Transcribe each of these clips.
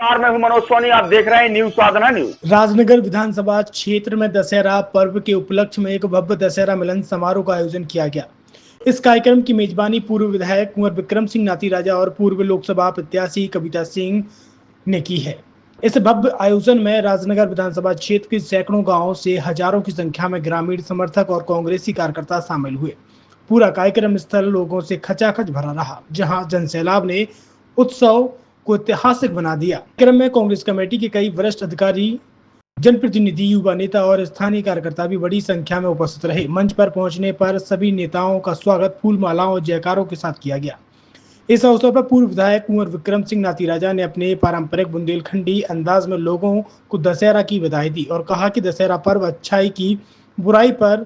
मैं हूं मनोज सोनी, आप देख रहे हैं न्यूज साधना न्यूज। राजनगर विधानसभा क्षेत्र में दशहरा पर्व के उपलक्ष्य में एक भव्य दशहरा मिलन समारोह का आयोजन किया गया। इस कार्यक्रम की मेजबानी पूर्व विधायक कुंवर विक्रम सिंह नाती राजा और पूर्व लोकसभा प्रत्याशी कविता सिंह ने की है। इस भव्य आयोजन में राजनगर विधानसभा क्षेत्र के सैकड़ों गांवों से हजारों की संख्या में ग्रामीण समर्थक और कांग्रेसी कार्यकर्ता शामिल हुए। पूरा कार्यक्रम स्थल लोगों से खचाखच भरा रहा, जहां जनसैलाब ने उत्सव को ऐतिहासिक बना दिया। कार्यक्रम में कांग्रेस कमेटी के कई वरिष्ठ अधिकारी, जनप्रतिनिधि, युवा नेता और स्थानीय कार्यकर्ता भी बड़ी संख्या में उपस्थित रहे। मंच पर पहुंचने पर सभी नेताओं का स्वागत फूल मालाओं और जयकारों के साथ किया गया। इस अवसर पर पूर्व विधायक कुंवर विक्रम सिंह नाती राजा ने अपने पारंपरिक बुंदेलखंडी अंदाज में लोगों को दशहरा की बधाई दी और कहा कि दशहरा पर्व अच्छाई की बुराई पर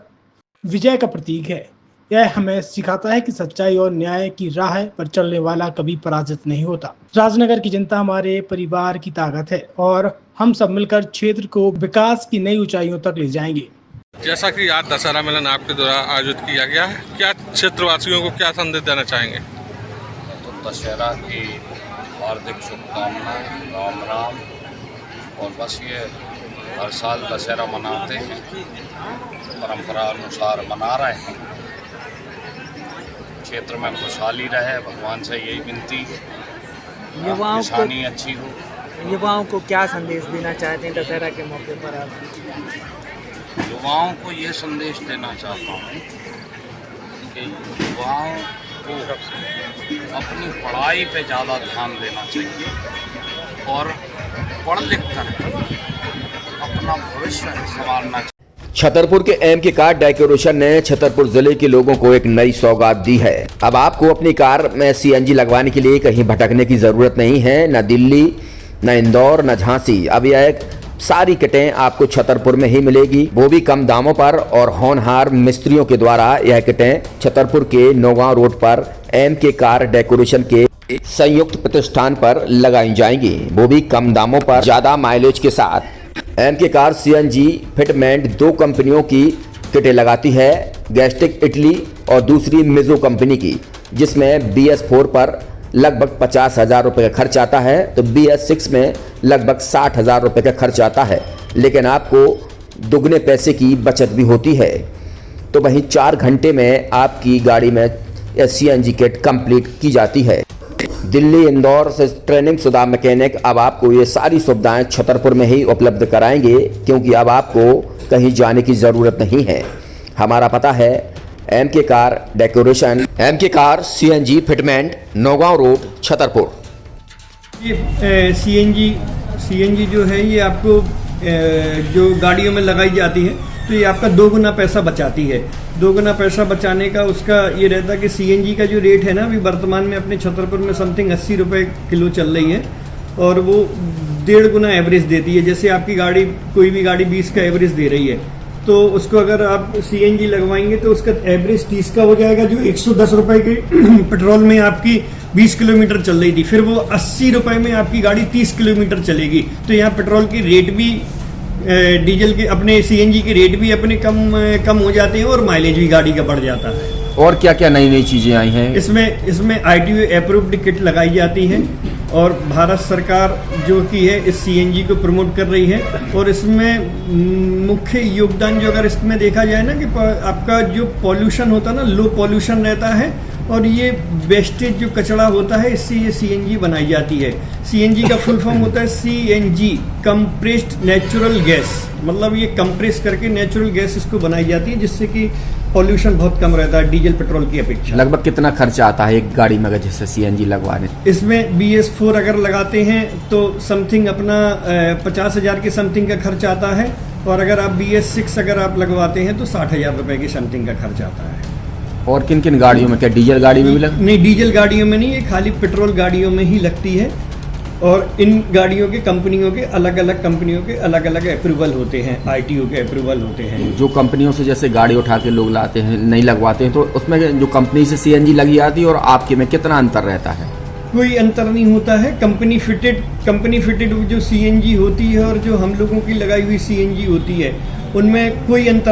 विजय का प्रतीक है। यह हमें सिखाता है कि सच्चाई और न्याय की राह पर चलने वाला कभी पराजित नहीं होता। राजनगर की जनता हमारे परिवार की ताकत है और हम सब मिलकर क्षेत्र को विकास की नई ऊंचाइयों तक ले जाएंगे। जैसा कि आज दशहरा मिलन आपके द्वारा आयोजित किया गया है, क्या क्षेत्रवासियों को क्या संदेश देना चाहेंगे? तो दशहरा की हार्दिक शुभकामनाएं, राम राम। और बस ये हर साल दशहरा मनाते हैं, परंपरा अनुसार मना रहे हैं। क्षेत्र में खुशहाली रहे, भगवान से यही विनती है, किसानी अच्छी हो। युवाओं को क्या संदेश देना चाहते हैं दशहरा के मौके पर आप? युवाओं को ये संदेश देना चाहता हूँ कि युवाओं को अपनी पढ़ाई पे ज़्यादा ध्यान देना चाहिए और पढ़ लिख कर अपना भविष्य संवारना चाहिए। छतरपुर के एमके कार डेकोरेशन ने छतरपुर जिले के लोगों को एक नई सौगात दी है। अब आपको अपनी कार में सीएनजी लगवाने के लिए कहीं भटकने की जरूरत नहीं है, न दिल्ली, न इंदौर, न झांसी। अब यह सारी किटें आपको छतरपुर में ही मिलेगी, वो भी कम दामों पर। और होनहार मिस्त्रियों के द्वारा यह किटें छतरपुर के नौगांव रोड पर एमके कार डेकोरेशन के संयुक्त प्रतिष्ठान पर लगाई जाएंगी, वो भी कम दामों पर, ज्यादा माइलेज के साथ। एमके कार सीएनजी फिटमेंट दो कंपनियों की किटें लगाती है, गैस्टिक इटली और दूसरी मिजो कंपनी की, जिसमें BS4 पर लगभग 50,000 रुपये का खर्च आता है, तो BS6 में लगभग 60,000 रुपये का खर्च आता है। लेकिन आपको दुगने पैसे की बचत भी होती है। तो वहीं 4 घंटे में आपकी गाड़ी में सीएनजी किट कंप्लीट की जाती है। दिल्ली, इंदौर से ट्रेनिंग शुदा मैकेनिक अब आपको ये सारी सुविधाएं छतरपुर में ही उपलब्ध कराएंगे, क्योंकि अब आपको कहीं जाने की ज़रूरत नहीं है। हमारा पता है MK car decoration, MK car CNG fitment, Naugaon road, Chhatarpur. ये सीएनजी जो है ये आपको जो गाड़ियों में लगाई जाती है, तो ये आपका 2 गुना पैसा बचाती है। 2 गुना पैसा बचाने का उसका ये रहता है कि सीएनजी का जो रेट है ना, अभी वर्तमान में अपने छतरपुर में समथिंग 80 रुपये किलो चल रही है और वो 1.5 गुना एवरेज देती है। जैसे आपकी गाड़ी, कोई भी गाड़ी 20 का एवरेज दे रही है, तो उसको अगर आप सीएनजी लगवाएंगे तो उसका एवरेज 30 का हो जाएगा। जो 110 रुपये के पेट्रोल में आपकी 20 किलोमीटर चल रही थी, फिर वो 80 रुपये में आपकी गाड़ी 30 किलोमीटर चलेगी। तो यहाँ पेट्रोल की रेट भी, डीजल के, अपने सीएनजी के रेट भी अपने कम हो जाते हैं और माइलेज भी गाड़ी का बढ़ जाता है। और क्या क्या नई नई चीजें आई हैं? इसमें ITO अप्रूव्ड किट लगाई जाती है और भारत सरकार जो की है इस सीएनजी को प्रमोट कर रही है। और इसमें मुख्य योगदान जो अगर इसमें देखा जाए ना, कि आपका जो पॉल्यूशन होता है ना, लो पॉल्यूशन रहता है और ये वेस्टेज जो कचरा होता है, इससे ये सीएनजी बनाई जाती है। सीएनजी का फुल फॉर्म होता है CNG, कंप्रेस्ड नेचुरल गैस। मतलब ये कंप्रेस करके नेचुरल गैस इसको बनाई जाती है, जिससे कि पॉल्यूशन बहुत कम रहता है डीजल पेट्रोल की अपेक्षा। लगभग कितना खर्चा आता है एक गाड़ी में अगर जैसे सीएनजी लगवाने? इसमें BS4 अगर लगाते हैं तो समथिंग अपना 50,000 के समथिंग का खर्च आता है, और अगर आप BS6 अगर आप लगवाते हैं तो 60,000 रुपये की समथिंग का खर्च आता है। और किन किन गाड़ियों में? क्या डीजल गाड़ी में भी नहीं, डीजल गाड़ियों में नहीं, ये खाली पेट्रोल गाड़ियों में ही लगती है। और इन गाड़ियों के कंपनियों के अलग अलग अप्रूवल होते हैं, ITO के अप्रूवल होते हैं। जो कंपनियों से जैसे गाड़ी उठा के लोग लाते हैं, नहीं लगवाते हैं, तो उसमें जो कंपनी से सीएनजी लगी आती है और आपके में कितना अंतर रहता है? कोई अंतर नहीं होता है। कंपनी फिटेड जो सीएनजी होती है और जो हम लोगों की लगाई हुई सीएनजी होती है, उनमें कोई अंतर